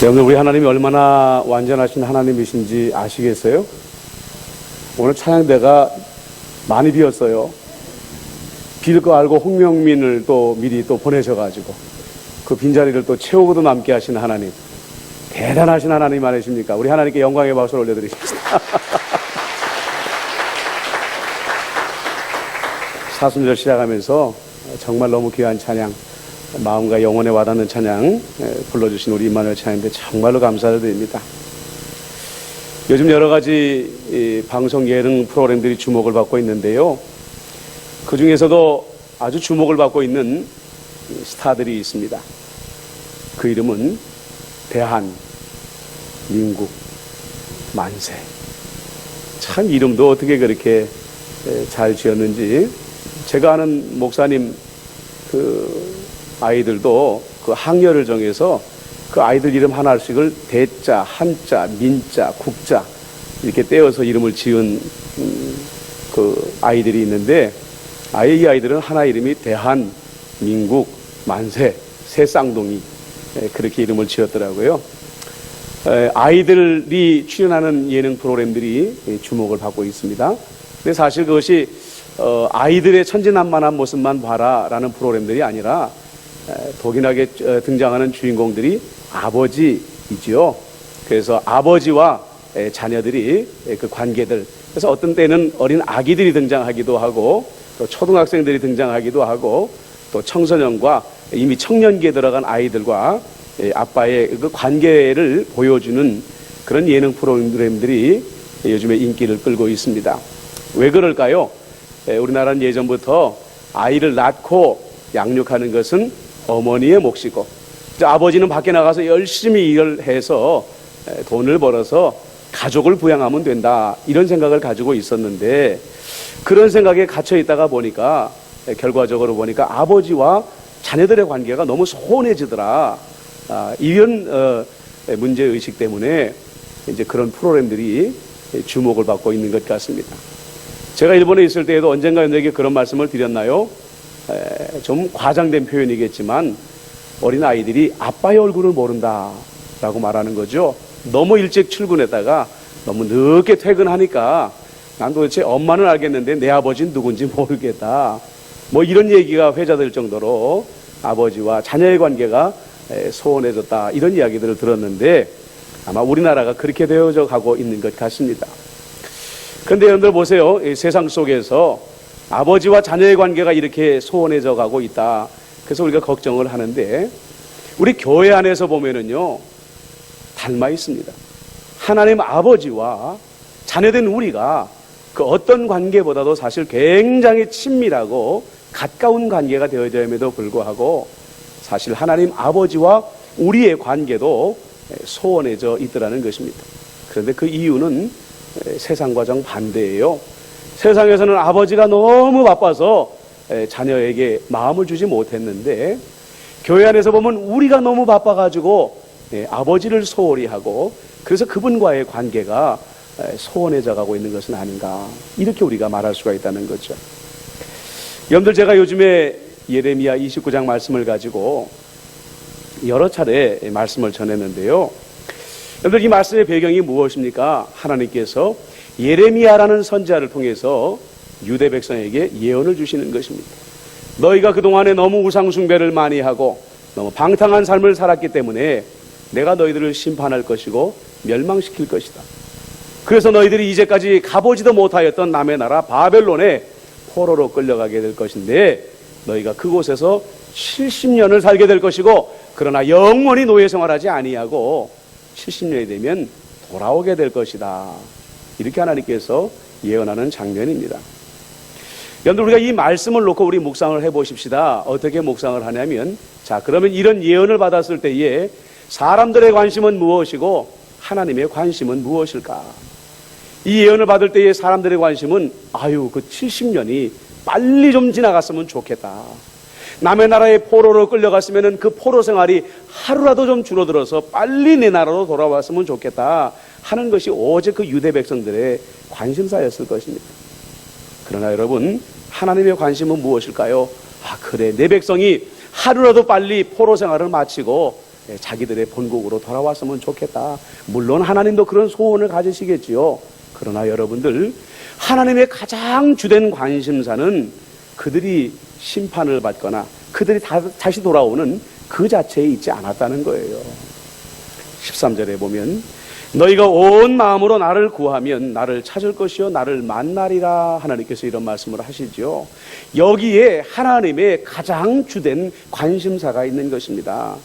여러분, 우리 하나님이 얼마나 완전하신 하나님이신지 아시겠어요? 오늘 찬양대가 많이 비었어요. 빌 거 알고 홍명민을 또 미리 또 보내셔가지고 그 빈자리를 또 채우고도 남게 하신 하나님, 대단하신 하나님 아니십니까? 우리 하나님께 영광의 박수를 올려드리겠습니다. 사순절 시작하면서 정말 너무 귀한 찬양, 마음과 영혼에 와닿는 찬양 불러주신 우리 임마누엘 찬양대 정말로 감사를 드립니다. 요즘 여러 가지 방송 예능 프로그램들이 주목을 받고 있는데요, 그 중에서도 아주 주목을 받고 있는 스타들이 있습니다. 그 이름은 대한민국 만세. 참 이름도 어떻게 그렇게 잘 지었는지. 제가 아는 목사님 그 아이들도 그 학년을 정해서 그 아이들 이름 하나씩을 대자, 한자, 민자, 국자 이렇게 떼어서 이름을 지은 그 아이들이 있는데, 아예 이 아이들은 하나 이름이 대한민국 만세 새 쌍둥이, 그렇게 이름을 지었더라고요. 아이들이 출연하는 예능 프로그램들이 주목을 받고 있습니다. 근데 사실 그것이 아이들의 천진난만한 모습만 봐라라는 프로그램들이 아니라 독인하게 등장하는 주인공들이 아버지이지요. 그래서 아버지와 자녀들이 그 관계들, 그래서 어떤 때는 어린 아기들이 등장하기도 하고, 또 초등학생들이 등장하기도 하고, 또 청소년과 이미 청년기에 들어간 아이들과 아빠의 그 관계를 보여주는 그런 예능 프로그램들이 요즘에 인기를 끌고 있습니다. 왜 그럴까요? 우리나라는 예전부터 아이를 낳고 양육하는 것은 어머니의 몫이고, 아버지는 밖에 나가서 열심히 일을 해서 돈을 벌어서 가족을 부양하면 된다, 이런 생각을 가지고 있었는데, 그런 생각에 갇혀 있다가 보니까 결과적으로 보니까 아버지와 자녀들의 관계가 너무 소원해지더라. 이런 문제의식 때문에 이제 그런 프로그램들이 주목을 받고 있는 것 같습니다. 제가 일본에 있을 때에도 언젠가 여러분에게 그런 말씀을 드렸나요? 좀 과장된 표현이겠지만 어린 아이들이 아빠의 얼굴을 모른다라고 말하는 거죠. 너무 일찍 출근했다가 너무 늦게 퇴근하니까 난 도대체 엄마는 알겠는데 내 아버지는 누군지 모르겠다, 뭐 이런 얘기가 회자될 정도로 아버지와 자녀의 관계가 소원해졌다, 이런 이야기들을 들었는데, 아마 우리나라가 그렇게 되어져 가고 있는 것 같습니다. 그런데 여러분들 보세요. 이 세상 속에서 아버지와 자녀의 관계가 이렇게 소원해져 가고 있다. 그래서 우리가 걱정을 하는데, 우리 교회 안에서 보면은요, 닮아 있습니다. 하나님 아버지와 자녀된 우리가 그 어떤 관계보다도 사실 굉장히 친밀하고 가까운 관계가 되어짐에도 불구하고 사실 하나님 아버지와 우리의 관계도 소원해져 있더라는 것입니다. 그런데 그 이유는 세상과 정반대예요. 세상에서는 아버지가 너무 바빠서 자녀에게 마음을 주지 못했는데, 교회 안에서 보면 우리가 너무 바빠가지고 아버지를 소홀히 하고, 그래서 그분과의 관계가 소원해져 가고 있는 것은 아닌가, 이렇게 우리가 말할 수가 있다는 거죠. 여러분들, 제가 요즘에 예레미야 29장 말씀을 가지고 여러 차례 말씀을 전했는데요, 여러분들 이 말씀의 배경이 무엇입니까? 하나님께서 예레미야라는 선지자를 통해서 유대 백성에게 예언을 주시는 것입니다. 너희가 그동안에 너무 우상 숭배를 많이 하고 너무 방탕한 삶을 살았기 때문에 내가 너희들을 심판할 것이고 멸망시킬 것이다. 그래서 너희들이 이제까지 가보지도 못하였던 남의 나라 바벨론에 포로로 끌려가게 될 것인데, 너희가 그곳에서 70년을 살게 될 것이고, 그러나 영원히 노예 생활하지 아니하고 70년이 되면 돌아오게 될 것이다. 이렇게 하나님께서 예언하는 장면입니다. 여러분, 우리가 이 말씀을 놓고 우리 묵상을 해보십시다. 어떻게 묵상을 하냐면, 자, 그러면 이런 예언을 받았을 때에 사람들의 관심은 무엇이고 하나님의 관심은 무엇일까? 이 예언을 받을 때의 사람들의 관심은, 아유, 그 70년이 빨리 좀 지나갔으면 좋겠다. 남의 나라에 포로로 끌려갔으면 그 포로 생활이 하루라도 좀 줄어들어서 빨리 내 나라로 돌아왔으면 좋겠다 하는 것이 오직 그 유대 백성들의 관심사였을 것입니다. 그러나 여러분, 하나님의 관심은 무엇일까요? 아, 그래, 내 백성이 하루라도 빨리 포로 생활을 마치고 자기들의 본국으로 돌아왔으면 좋겠다. 물론 하나님도 그런 소원을 가지시겠지요. 그러나 여러분들, 하나님의 가장 주된 관심사는 그들이 심판을 받거나 그들이 다시 돌아오는 그 자체에 있지 않았다는 거예요. 13절에 보면 너희가 온 마음으로 나를 구하면 나를 찾을 것이요 나를 만나리라. 하나님께서 이런 말씀을 하시죠. 여기에 하나님의 가장 주된 관심사가 있는 것입니다.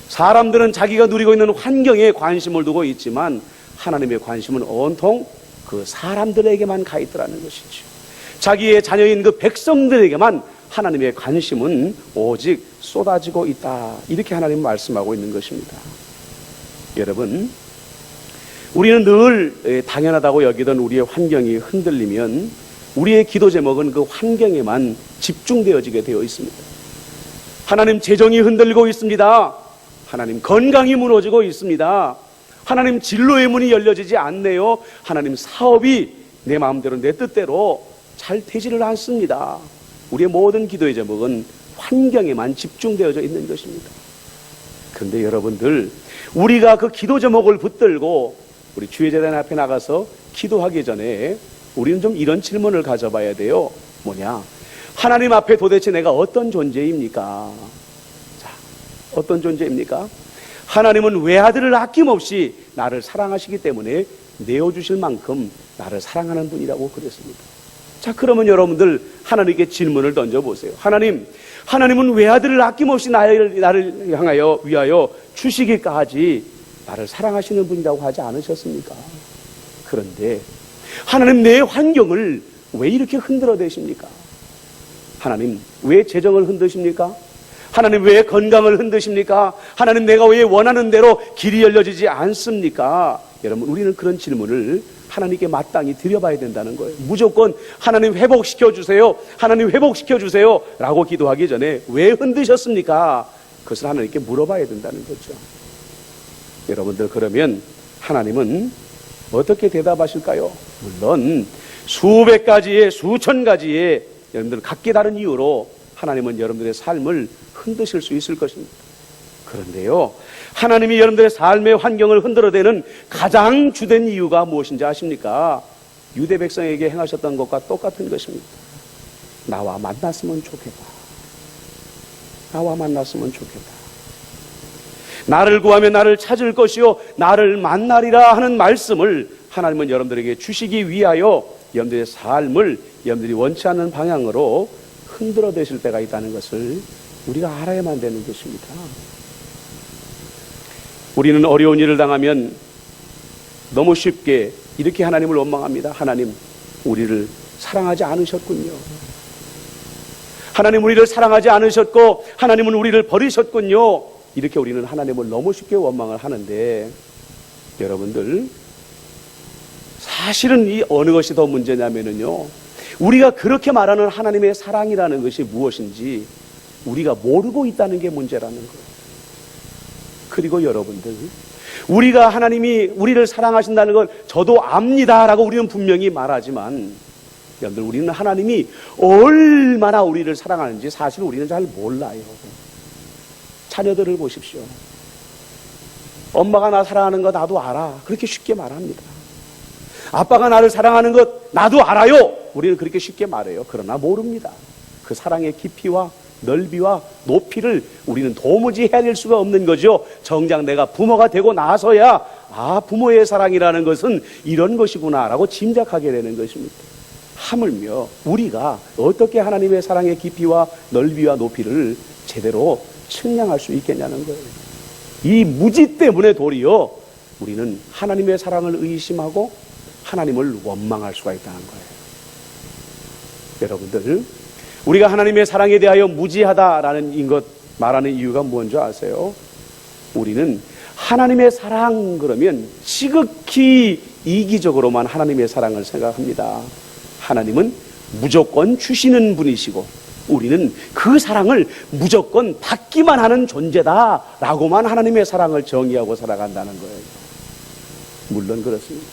사람들은 자기가 누리고 있는 환경에 관심을 두고 있지만 하나님의 관심은 온통 그 사람들에게만 가 있더라는 것이죠. 자기의 자녀인 그 백성들에게만 하나님의 관심은 오직 쏟아지고 있다. 이렇게 하나님은 말씀하고 있는 것입니다. 여러분, 우리는 늘 당연하다고 여기던 우리의 환경이 흔들리면 우리의 기도 제목은 그 환경에만 집중되어지게 되어 있습니다. 하나님, 재정이 흔들리고 있습니다. 하나님, 건강이 무너지고 있습니다. 하나님, 진로의 문이 열려지지 않네요. 하나님, 사업이 내 마음대로 내 뜻대로 잘 되지를 않습니다. 우리의 모든 기도의 제목은 환경에만 집중되어져 있는 것입니다. 그런데 여러분들, 우리가 그 기도 제목을 붙들고 우리 주의재단 앞에 나가서 기도하기 전에 우리는 좀 이런 질문을 가져봐야 돼요. 뭐냐? 하나님 앞에 도대체 내가 어떤 존재입니까? 자, 어떤 존재입니까? 하나님은 외아들을 아낌없이 나를 사랑하시기 때문에 내어주실 만큼 나를 사랑하는 분이라고 그랬습니다. 자, 그러면 여러분들 하나님께 질문을 던져보세요. 하나님은 외아들을 아낌없이 나를 향하여 위하여 주시기까지 나를 사랑하시는 분이라고 하지 않으셨습니까? 그런데 하나님, 내 환경을 왜 이렇게 흔들어 대십니까? 하나님, 왜 재정을 흔드십니까? 하나님, 왜 건강을 흔드십니까? 하나님, 내가 왜 원하는 대로 길이 열려지지 않습니까? 여러분, 우리는 그런 질문을 하나님께 마땅히 드려봐야 된다는 거예요. 무조건 하나님 회복시켜 주세요, 하나님 회복시켜 주세요 라고 기도하기 전에 왜 흔드셨습니까? 그것을 하나님께 물어봐야 된다는 거죠. 여러분들, 그러면 하나님은 어떻게 대답하실까요? 물론 수백 가지의 수천 가지의 여러분들 각기 다른 이유로 하나님은 여러분들의 삶을 흔드실 수 있을 것입니다. 그런데요, 하나님이 여러분들의 삶의 환경을 흔들어대는 가장 주된 이유가 무엇인지 아십니까? 유대 백성에게 행하셨던 것과 똑같은 것입니다. 나와 만났으면 좋겠다. 나와 만났으면 좋겠다. 나를 구하면 나를 찾을 것이요 나를 만나리라 하는 말씀을 하나님은 여러분들에게 주시기 위하여 여러분들의 삶을 여러분들이 원치 않는 방향으로 흔들어 대실 때가 있다는 것을 우리가 알아야만 되는 것입니다. 우리는 어려운 일을 당하면 너무 쉽게 이렇게 하나님을 원망합니다. 하나님, 우리를 사랑하지 않으셨군요. 하나님, 우리를 사랑하지 않으셨고 하나님은 우리를 버리셨군요. 이렇게 우리는 하나님을 너무 쉽게 원망을 하는데, 여러분들, 사실은 이 어느 것이 더 문제냐면요, 우리가 그렇게 말하는 하나님의 사랑이라는 것이 무엇인지 우리가 모르고 있다는 게 문제라는 거예요. 그리고 여러분들, 우리가 하나님이 우리를 사랑하신다는 걸 저도 압니다라고 우리는 분명히 말하지만, 여러분들, 우리는 하나님이 얼마나 우리를 사랑하는지 사실 우리는 잘 몰라요. 자녀들을 보십시오. 엄마가 나 사랑하는 거 나도 알아. 그렇게 쉽게 말합니다. 아빠가 나를 사랑하는 것 나도 알아요. 우리는 그렇게 쉽게 말해요. 그러나 모릅니다. 그 사랑의 깊이와 넓이와 높이를 우리는 도무지 헤아릴 수가 없는 거죠. 정작 내가 부모가 되고 나서야 부모의 사랑이라는 것은 이런 것이구나 라고 짐작하게 되는 것입니다. 하물며 우리가 어떻게 하나님의 사랑의 깊이와 넓이와 높이를 제대로 측량할 수 있겠냐는 거예요. 이 무지 때문에 도리어 우리는 하나님의 사랑을 의심하고 하나님을 원망할 수가 있다는 거예요. 여러분들, 우리가 하나님의 사랑에 대하여 무지하다라는 것 말하는 이유가 뭔지 아세요? 우리는 하나님의 사랑 그러면 지극히 이기적으로만 하나님의 사랑을 생각합니다. 하나님은 무조건 주시는 분이시고 우리는 그 사랑을 무조건 받기만 하는 존재다라고만 하나님의 사랑을 정의하고 살아간다는 거예요. 물론 그렇습니다.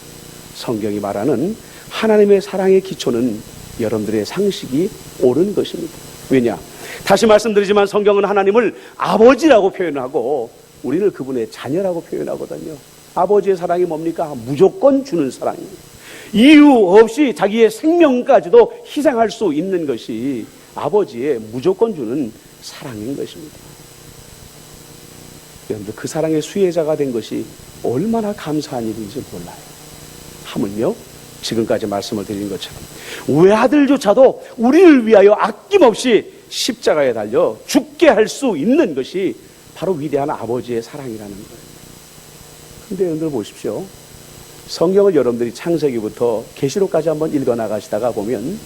성경이 말하는 하나님의 사랑의 기초는 여러분들의 상식이 옳은 것입니다. 왜냐? 다시 말씀드리지만 성경은 하나님을 아버지라고 표현하고 우리는 그분의 자녀라고 표현하거든요. 아버지의 사랑이 뭡니까? 무조건 주는 사랑이에요. 이유 없이 자기의 생명까지도 희생할 수 있는 것이 아버지의 무조건 주는 사랑인 것입니다. 여러분들, 그 사랑의 수혜자가 된 것이 얼마나 감사한 일인지 몰라요. 하물며 지금까지 말씀을 드린 것처럼 외아들조차도 우리를 위하여 아낌없이 십자가에 달려 죽게 할 수 있는 것이 바로 위대한 아버지의 사랑이라는 거예요. 근데 여러분들 보십시오. 성경을 여러분들이 창세기부터 계시록까지 한번 읽어나가시다가 보면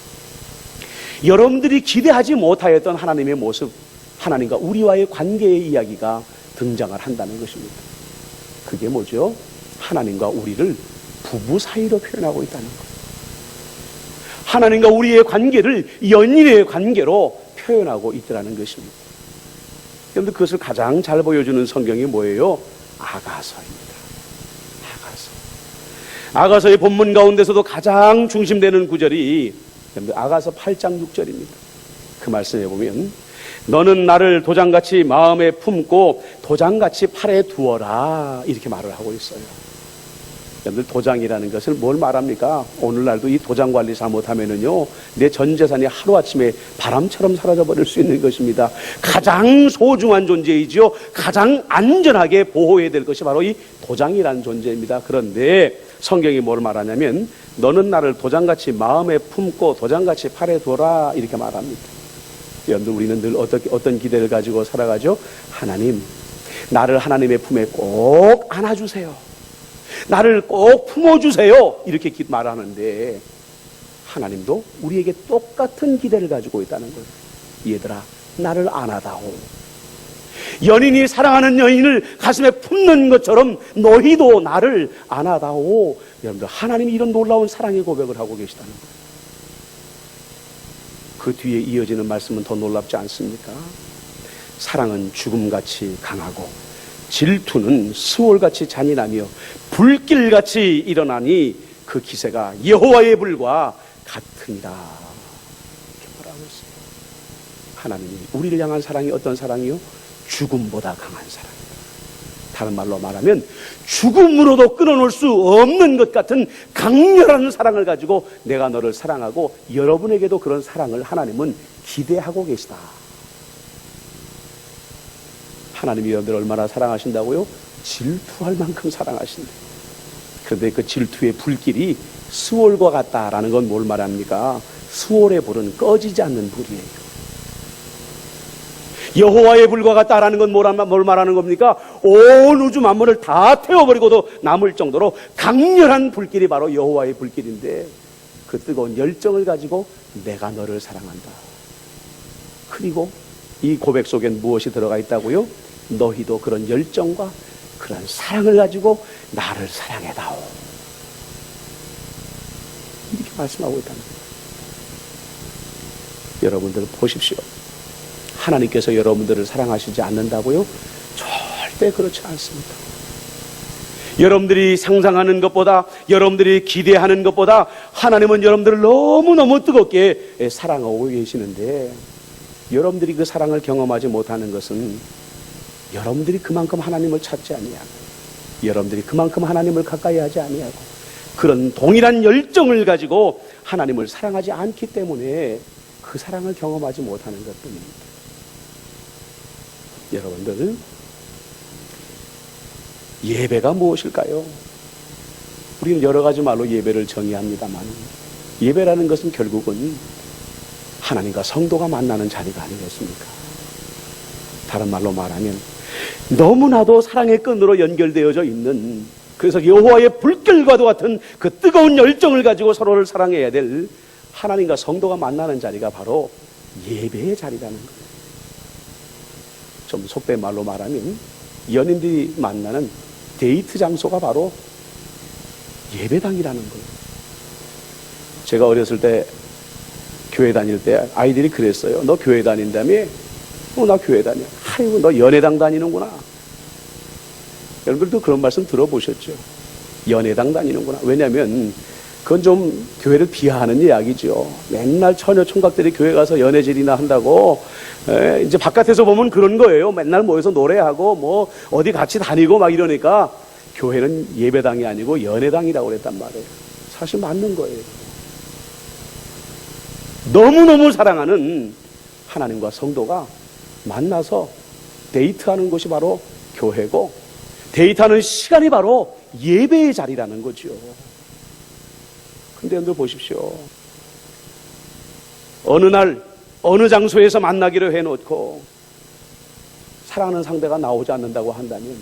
여러분들이 기대하지 못하였던 하나님의 모습, 하나님과 우리와의 관계의 이야기가 등장을 한다는 것입니다. 그게 뭐죠? 하나님과 우리를 부부 사이로 표현하고 있다는 거예요. 하나님과 우리의 관계를 연인의 관계로 표현하고 있더라는 것입니다. 그런데 그것을 가장 잘 보여주는 성경이 뭐예요? 아가서입니다. 아가서의 본문 가운데서도 가장 중심되는 구절이 아가서 8장 6절입니다. 그 말씀에 보면 너는 나를 도장같이 마음에 품고 도장같이 팔에 두어라, 이렇게 말을 하고 있어요. 여러분들, 도장이라는 것을 뭘 말합니까? 오늘날도 이 도장 관리 잘못하면은요, 내 전 재산이 하루아침에 바람처럼 사라져버릴 수 있는 것입니다. 가장 소중한 존재이지요, 가장 안전하게 보호해야 될 것이 바로 이 도장이라는 존재입니다. 그런데 성경이 뭘 말하냐면 너는 나를 도장같이 마음에 품고 도장같이 팔에 두어라, 이렇게 말합니다. 여러분들, 우리는 늘 어떤 기대를 가지고 살아가죠? 하나님, 나를 하나님의 품에 꼭 안아주세요, 나를 꼭 품어주세요, 이렇게 말하는데 하나님도 우리에게 똑같은 기대를 가지고 있다는 거예요. 얘들아, 나를 안아다오. 연인이 사랑하는 여인을 가슴에 품는 것처럼 너희도 나를 안아다오. 여러분들, 하나님이 이런 놀라운 사랑의 고백을 하고 계시다는 거예요. 그 뒤에 이어지는 말씀은 더 놀랍지 않습니까? 사랑은 죽음같이 강하고 질투는 수월같이 잔인하며 불길같이 일어나니 그 기세가 여호와의 불과 같으니라, 이렇게 말하고 있어요. 하나님이 우리를 향한 사랑이 어떤 사랑이요? 죽음보다 강한 사랑입니다. 다른 말로 말하면 죽음으로도 끊어놓을 수 없는 것 같은 강렬한 사랑을 가지고 내가 너를 사랑하고 여러분에게도 그런 사랑을 하나님은 기대하고 계시다. 하나님이 여러분들 얼마나 사랑하신다고요? 질투할 만큼 사랑하신다. 그런데 그 질투의 불길이 수월과 같다라는 건 뭘 말합니까? 수월의 불은 꺼지지 않는 불이에요. 여호와의 불과 같다라는 건 뭘 말하는 겁니까? 온 우주 만물을 다 태워버리고도 남을 정도로 강렬한 불길이 바로 여호와의 불길인데, 그 뜨거운 열정을 가지고 내가 너를 사랑한다. 그리고 이 고백 속엔 무엇이 들어가 있다고요? 너희도 그런 열정과 그런 사랑을 가지고 나를 사랑해다오, 이렇게 말씀하고 있다는 거예요. 여러분들 보십시오. 하나님께서 여러분들을 사랑하시지 않는다고요? 절대 그렇지 않습니다. 여러분들이 상상하는 것보다, 여러분들이 기대하는 것보다 하나님은 여러분들을 너무너무 뜨겁게 사랑하고 계시는데, 여러분들이 그 사랑을 경험하지 못하는 것은 여러분들이 그만큼 하나님을 찾지 아니하고, 여러분들이 그만큼 하나님을 가까이 하지 아니하고, 그런 동일한 열정을 가지고 하나님을 사랑하지 않기 때문에 그 사랑을 경험하지 못하는 것뿐입니다. 여러분들, 예배가 무엇일까요? 우리는 여러 가지 말로 예배를 정의합니다만, 예배라는 것은 결국은 하나님과 성도가 만나는 자리가 아니겠습니까? 다른 말로 말하면 너무나도 사랑의 끈으로 연결되어져 있는, 그래서 여호와의 불길과도 같은 그 뜨거운 열정을 가지고 서로를 사랑해야 될 하나님과 성도가 만나는 자리가 바로 예배의 자리라는 거예요. 좀 속된 말로 말하면 연인들이 만나는 데이트 장소가 바로 예배당이라는 거예요. 제가 어렸을 때 교회 다닐 때 아이들이 그랬어요. 너 교회 다닌다며? 나 교회 다녀. 아이고, 너 연애당 다니는구나. 여러분들도 그런 말씀 들어보셨죠? 연애당 다니는구나. 왜냐하면 그건 좀 교회를 비하하는 이야기죠. 맨날 처녀 총각들이 교회 가서 연애질이나 한다고. 이제 바깥에서 보면 그런 거예요. 맨날 모여서 노래하고 뭐 어디 같이 다니고 막 이러니까 교회는 예배당이 아니고 연애당이라고 그랬단 말이에요. 사실 맞는 거예요. 너무너무 사랑하는 하나님과 성도가 만나서 데이트하는 곳이 바로 교회고, 데이트하는 시간이 바로 예배의 자리라는 거죠. 근데 여러분들 보십시오. 어느 날 어느 장소에서 만나기로 해놓고 사랑하는 상대가 나오지 않는다고 한다면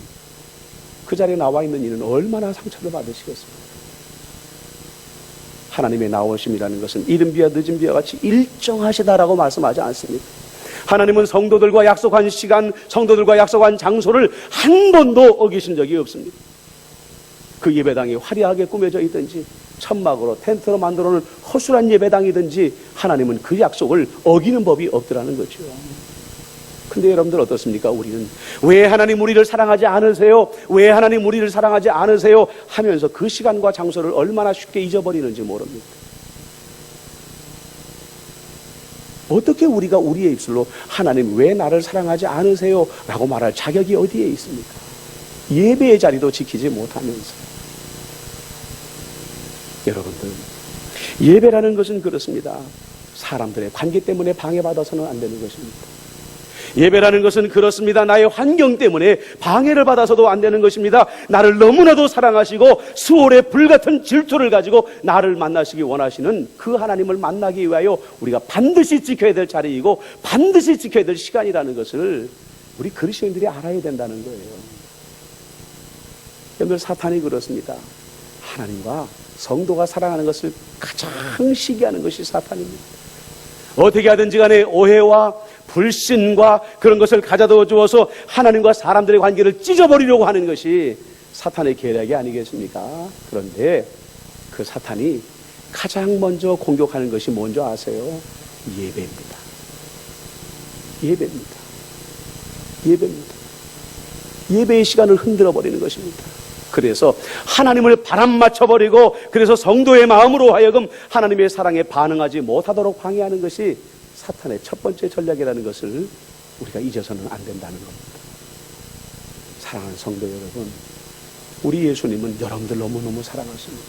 그 자리에 나와 있는 이는 얼마나 상처를 받으시겠습니까? 하나님의 나오심이라는 것은 이른 비와 늦은 비와 같이 일정하시다라고 말씀하지 않습니다. 하나님은 성도들과 약속한 시간, 성도들과 약속한 장소를 한 번도 어기신 적이 없습니다. 그 예배당이 화려하게 꾸며져 있든지 천막으로 텐트로 만들어 놓은 허술한 예배당이든지 하나님은 그 약속을 어기는 법이 없더라는 거죠. 근데 여러분들 어떻습니까? 우리는 왜 하나님 우리를 사랑하지 않으세요? 왜 하나님 우리를 사랑하지 않으세요? 하면서 그 시간과 장소를 얼마나 쉽게 잊어버리는지 모릅니다. 어떻게 우리가 우리의 입술로 하나님 왜 나를 사랑하지 않으세요? 라고 말할 자격이 어디에 있습니까? 예배의 자리도 지키지 못하면서. 여러분들, 예배라는 것은 그렇습니다. 사람들의 관계 때문에 방해받아서는 안 되는 것입니다. 예배라는 것은 그렇습니다. 나의 환경 때문에 방해를 받아서도 안 되는 것입니다. 나를 너무나도 사랑하시고 수월의 불같은 질투를 가지고 나를 만나시기 원하시는 그 하나님을 만나기 위하여 우리가 반드시 지켜야 될 자리이고 반드시 지켜야 될 시간이라는 것을 우리 그리스도인들이 알아야 된다는 거예요. 여러분, 사탄이 그렇습니다. 하나님과 성도가 사랑하는 것을 가장 시기하는 것이 사탄입니다. 어떻게 하든지 간에 오해와 불신과 그런 것을 가져다 주어서 하나님과 사람들의 관계를 찢어버리려고 하는 것이 사탄의 계략이 아니겠습니까? 그런데 그 사탄이 가장 먼저 공격하는 것이 뭔지 아세요? 예배입니다. 예배입니다. 예배입니다. 예배의 시간을 흔들어 버리는 것입니다. 그래서 하나님을 바람 맞춰버리고 그래서 성도의 마음으로 하여금 하나님의 사랑에 반응하지 못하도록 방해하는 것이 사탄의 첫 번째 전략이라는 것을 우리가 잊어서는 안 된다는 겁니다. 사랑하는 성도 여러분, 우리 예수님은 여러분들 너무너무 사랑하십니다.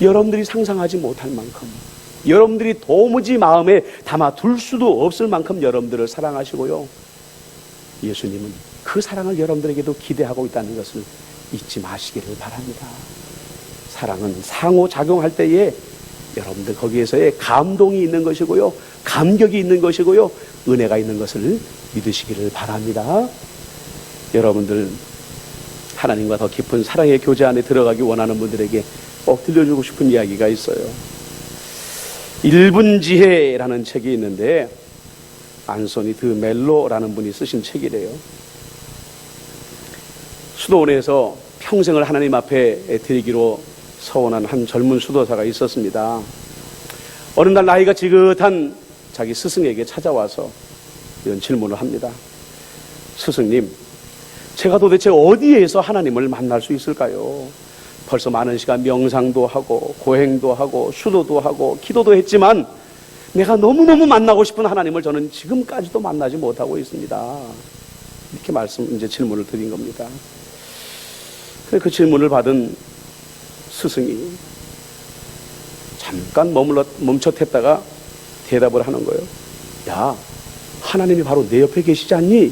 여러분들이 상상하지 못할 만큼, 여러분들이 도무지 마음에 담아둘 수도 없을 만큼 여러분들을 사랑하시고요, 예수님은 그 사랑을 여러분들에게도 기대하고 있다는 것을 잊지 마시기를 바랍니다. 사랑은 상호작용할 때에 여러분들 거기에서의 감동이 있는 것이고요, 감격이 있는 것이고요, 은혜가 있는 것을 믿으시기를 바랍니다. 여러분들 하나님과 더 깊은 사랑의 교제 안에 들어가기 원하는 분들에게 꼭 들려주고 싶은 이야기가 있어요. 1분 지혜라는 책이 있는데 안소니 드 멜로라는 분이 쓰신 책이래요. 수도원에서 평생을 하나님 앞에 드리기로 서원한 한 젊은 수도사가 있었습니다. 어느 날 나이가 지긋한 자기 스승에게 찾아와서 이런 질문을 합니다. 스승님, 제가 도대체 어디에서 하나님을 만날 수 있을까요? 벌써 많은 시간 명상도 하고 고행도 하고 수도도 하고 기도도 했지만 내가 너무너무 만나고 싶은 하나님을 저는 지금까지도 만나지 못하고 있습니다. 이렇게 질문을 드린 겁니다. 그 질문을 받은 스승이 잠깐 멈춰댔다가 대답을 하는 거예요. 야, 하나님이 바로 내 옆에 계시지 않니?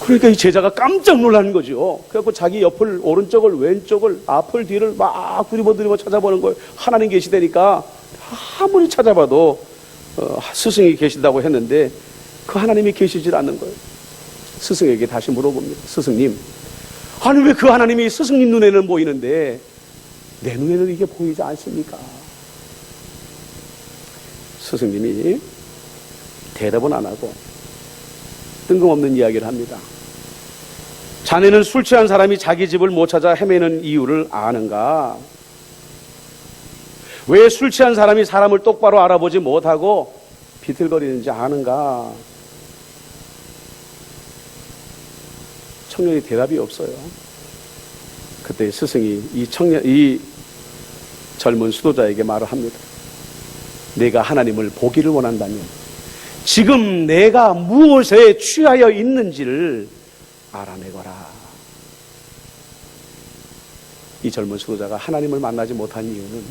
그러니까 이 제자가 깜짝 놀라는 거죠. 그래갖고 자기 옆을, 오른쪽을, 왼쪽을, 앞을, 뒤를 막 두리번 찾아보는 거예요. 하나님 계시다니까 아무리 찾아봐도 스승이 계신다고 했는데 그 하나님이 계시질 않는 거예요. 스승에게 다시 물어봅니다. 스승님, 아니 왜 그 하나님이 스승님 눈에는 보이는데 내 눈에는 이게 보이지 않습니까? 스승님이 대답은 안 하고 뜬금없는 이야기를 합니다. 자네는 술 취한 사람이 자기 집을 못 찾아 헤매는 이유를 아는가? 왜 술 취한 사람이 사람을 똑바로 알아보지 못하고 비틀거리는지 아는가? 청년이 대답이 없어요. 그때 그때 스승이 이 젊은 수도자에게 말을 합니다. 내가 하나님을 보기를 원한다면 지금 내가 무엇에 취하여 있는지를 알아내거라. 이 젊은 수도자가 하나님을 만나지 못한 이유는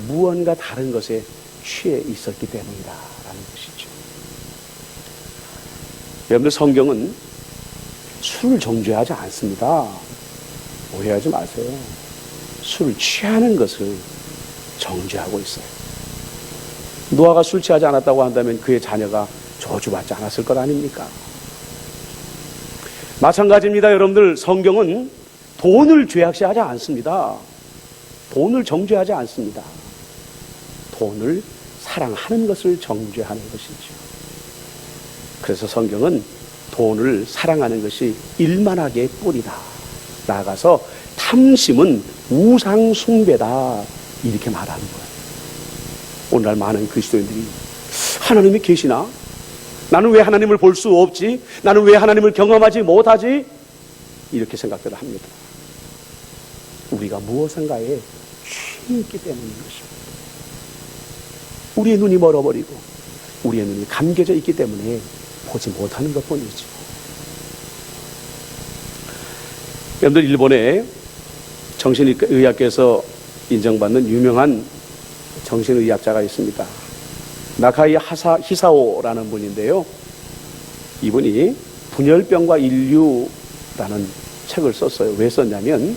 무언가 다른 것에 취해 있었기 때문이다라는 것이죠. 여러분들, 성경은 술을 정죄하지 않습니다. 오해하지 마세요. 술을 취하는 것을 정죄하고 있어요. 노아가 술 취하지 않았다고 한다면 그의 자녀가 저주받지 않았을 것 아닙니까? 마찬가지입니다. 여러분들, 성경은 돈을 죄악시하지 않습니다. 돈을 정죄하지 않습니다. 돈을 사랑하는 것을 정죄하는 것이죠. 그래서 성경은 돈을 사랑하는 것이 일만하게 뿌리다. 나아가서 탐심은 우상 숭배다. 이렇게 말하는 거예요. 오늘날 많은 그리스도인들이 하나님이 계시나? 나는 왜 하나님을 볼 수 없지? 나는 왜 하나님을 경험하지 못하지? 이렇게 생각들을 합니다. 우리가 무엇인가에 취해 있기 때문인 것입니다. 우리의 눈이 멀어버리고 우리의 눈이 감겨져 있기 때문에 보지 못하는 것뿐이죠. 여러분들, 일본에 정신의학계에서 인정받는 유명한 정신의학자가 있습니다. 나카이 히사오라는 분인데요. 이분이 분열병과 인류라는 책을 썼어요. 왜 썼냐면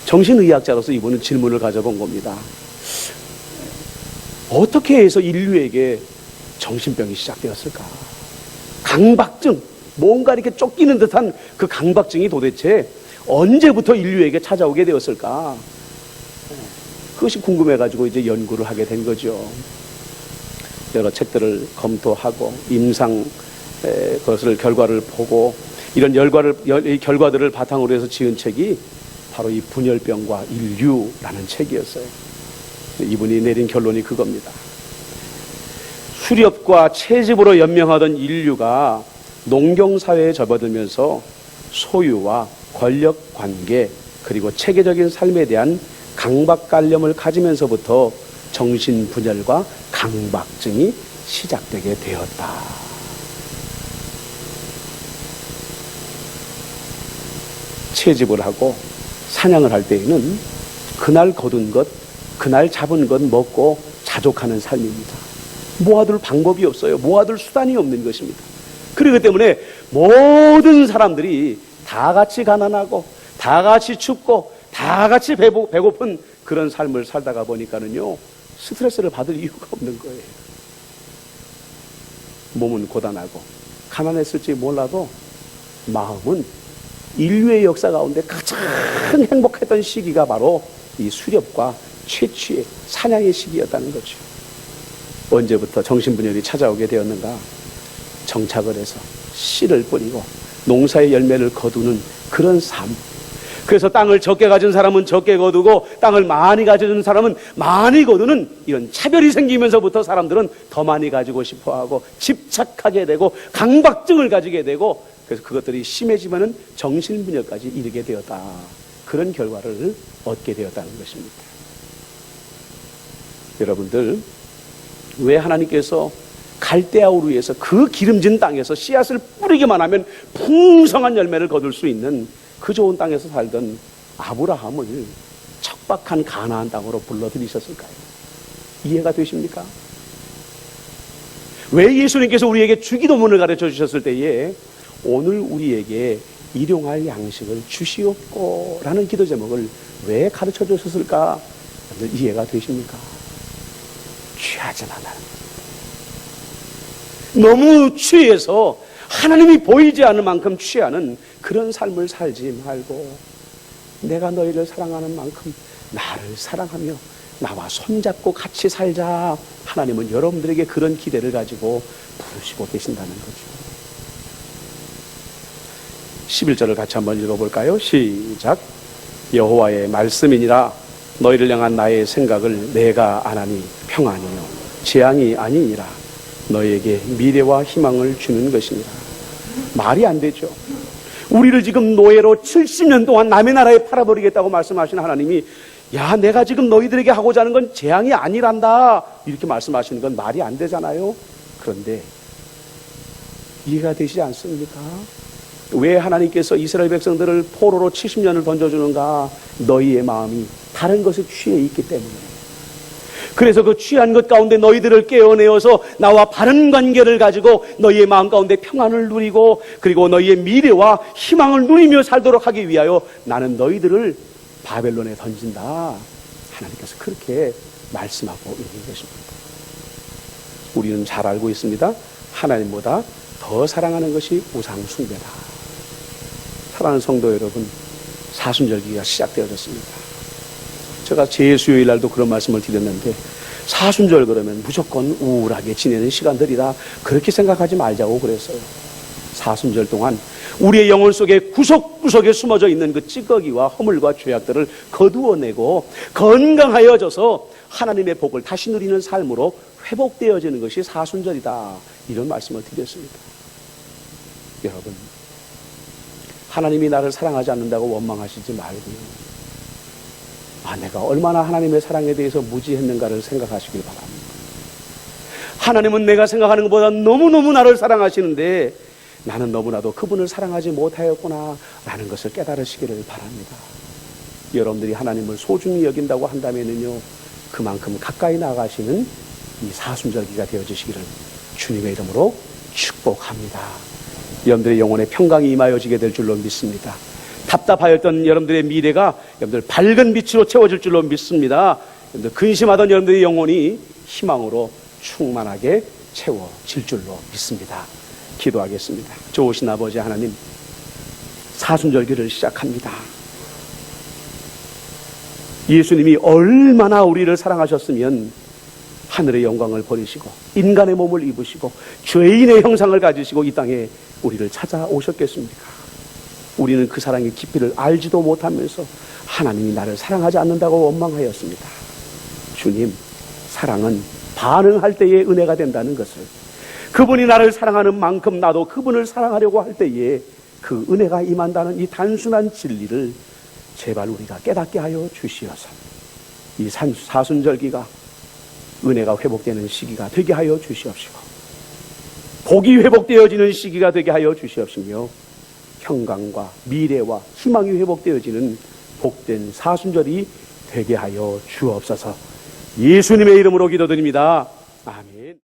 정신의학자로서 이분은 질문을 가져본 겁니다. 어떻게 해서 인류에게 정신병이 시작되었을까? 강박증, 뭔가 이렇게 쫓기는 듯한 그 강박증이 도대체 언제부터 인류에게 찾아오게 되었을까? 그것이 궁금해가지고 이제 연구를 하게 된 거죠. 여러 책들을 검토하고 임상 그것을 결과를 보고 이런 결과들을 바탕으로 해서 지은 책이 바로 이 분열병과 인류라는 책이었어요. 이분이 내린 결론이 그겁니다. 수렵과 채집으로 연명하던 인류가 농경사회에 접어들면서 소유와 권력관계 그리고 체계적인 삶에 대한 강박관념을 가지면서부터 정신분열과 강박증이 시작되게 되었다. 채집을 하고 사냥을 할 때에는 그날 거둔 것, 그날 잡은 것 먹고 자족하는 삶입니다. 모아둘 방법이 없어요. 모아둘 수단이 없는 것입니다. 그렇기 때문에 모든 사람들이 다 같이 가난하고 다 같이 춥고 다 같이 배고픈 그런 삶을 살다가 보니까는요, 스트레스를 받을 이유가 없는 거예요. 몸은 고단하고 가난했을지 몰라도 마음은 인류의 역사 가운데 가장 행복했던 시기가 바로 이 수렵과 채취의 사냥의 시기였다는 거죠. 언제부터 정신분열이 찾아오게 되었는가? 정착을 해서 씨를 뿌리고 농사의 열매를 거두는 그런 삶. 그래서 땅을 적게 가진 사람은 적게 거두고 땅을 많이 가진 사람은 많이 거두는 이런 차별이 생기면서부터 사람들은 더 많이 가지고 싶어하고 집착하게 되고 강박증을 가지게 되고, 그래서 그것들이 심해지면은 정신분열까지 이르게 되었다. 그런 결과를 얻게 되었다는 것입니다. 여러분들, 왜 하나님께서 갈대아 우르에서 그 기름진 땅에서 씨앗을 뿌리기만 하면 풍성한 열매를 거둘 수 있는 그 좋은 땅에서 살던 아브라함을 척박한 가나안 땅으로 불러들이셨을까요? 이해가 되십니까? 왜 예수님께서 우리에게 주기도문을 가르쳐 주셨을 때에 오늘 우리에게 일용할 양식을 주시옵고 라는 기도 제목을 왜 가르쳐 주셨을까? 이해가 되십니까? 취하지 말라는 거예요. 너무 취해서 하나님이 보이지 않는 만큼 취하는 그런 삶을 살지 말고, 내가 너희를 사랑하는 만큼 나를 사랑하며 나와 손잡고 같이 살자. 하나님은 여러분들에게 그런 기대를 가지고 부르시고 계신다는 거죠. 11절을 같이 한번 읽어볼까요? 시작. 여호와의 말씀이니라. 너희를 향한 나의 생각을 내가 아나니 평안이요 재앙이 아니니라. 너희에게 미래와 희망을 주는 것이니라. 말이 안 되죠. 우리를 지금 노예로 70년 동안 남의 나라에 팔아버리겠다고 말씀하시는 하나님이 야, 내가 지금 너희들에게 하고자 하는 건 재앙이 아니란다 이렇게 말씀하시는 건 말이 안 되잖아요. 그런데 이해가 되시지 않습니까? 왜 하나님께서 이스라엘 백성들을 포로로 70년을 던져주는가? 너희의 마음이 다른 것에 취해 있기 때문에. 그래서 그 취한 것 가운데 너희들을 깨어내어서 나와 바른 관계를 가지고 너희의 마음 가운데 평안을 누리고 그리고 너희의 미래와 희망을 누리며 살도록 하기 위하여 나는 너희들을 바벨론에 던진다. 하나님께서 그렇게 말씀하고 있는 것입니다. 우리는 잘 알고 있습니다. 하나님보다 더 사랑하는 것이 우상 숭배다. 사랑하는 성도 여러분, 사순절기가 시작되어졌습니다. 제가 제수요일 날도 그런 말씀을 드렸는데 사순절 그러면 무조건 우울하게 지내는 시간들이다. 그렇게 생각하지 말자고 그랬어요. 사순절 동안 우리의 영혼 속에 구석구석에 숨어져 있는 그 찌꺼기와 허물과 죄악들을 거두어내고 건강하여져서 하나님의 복을 다시 누리는 삶으로 회복되어지는 것이 사순절이다. 이런 말씀을 드렸습니다. 여러분, 하나님이 나를 사랑하지 않는다고 원망하시지 말고요. 내가 얼마나 하나님의 사랑에 대해서 무지했는가를 생각하시길 바랍니다. 하나님은 내가 생각하는 것보다 너무너무 나를 사랑하시는데 나는 너무나도 그분을 사랑하지 못하였구나 라는 것을 깨달으시기를 바랍니다. 여러분들이 하나님을 소중히 여긴다고 한다면요, 그만큼 가까이 나가시는 이 사순절기가 되어지시기를 주님의 이름으로 축복합니다. 여러분들의 영혼에 평강이 임하여지게 될 줄로 믿습니다. 답답하였던 여러분들의 미래가 여러분들 밝은 빛으로 채워질 줄로 믿습니다. 여러분들 근심하던 여러분들의 영혼이 희망으로 충만하게 채워질 줄로 믿습니다. 기도하겠습니다. 좋으신 아버지 하나님, 사순절기를 시작합니다. 예수님이 얼마나 우리를 사랑하셨으면 하늘의 영광을 버리시고 인간의 몸을 입으시고 죄인의 형상을 가지시고 이 땅에 우리를 찾아오셨겠습니까? 우리는 그 사랑의 깊이를 알지도 못하면서 하나님이 나를 사랑하지 않는다고 원망하였습니다. 주님, 사랑은 반응할 때에 은혜가 된다는 것을, 그분이 나를 사랑하는 만큼 나도 그분을 사랑하려고 할 때에 그 은혜가 임한다는 이 단순한 진리를 제발 우리가 깨닫게 하여 주시어서 이 사순절기가 은혜가 회복되는 시기가 되게 하여 주시옵시고 복이 회복되어지는 시기가 되게 하여 주시옵시며 평강과 미래와 희망이 회복되어지는 복된 사순절이 되게 하여 주옵소서. 예수님의 이름으로 기도드립니다. 아멘.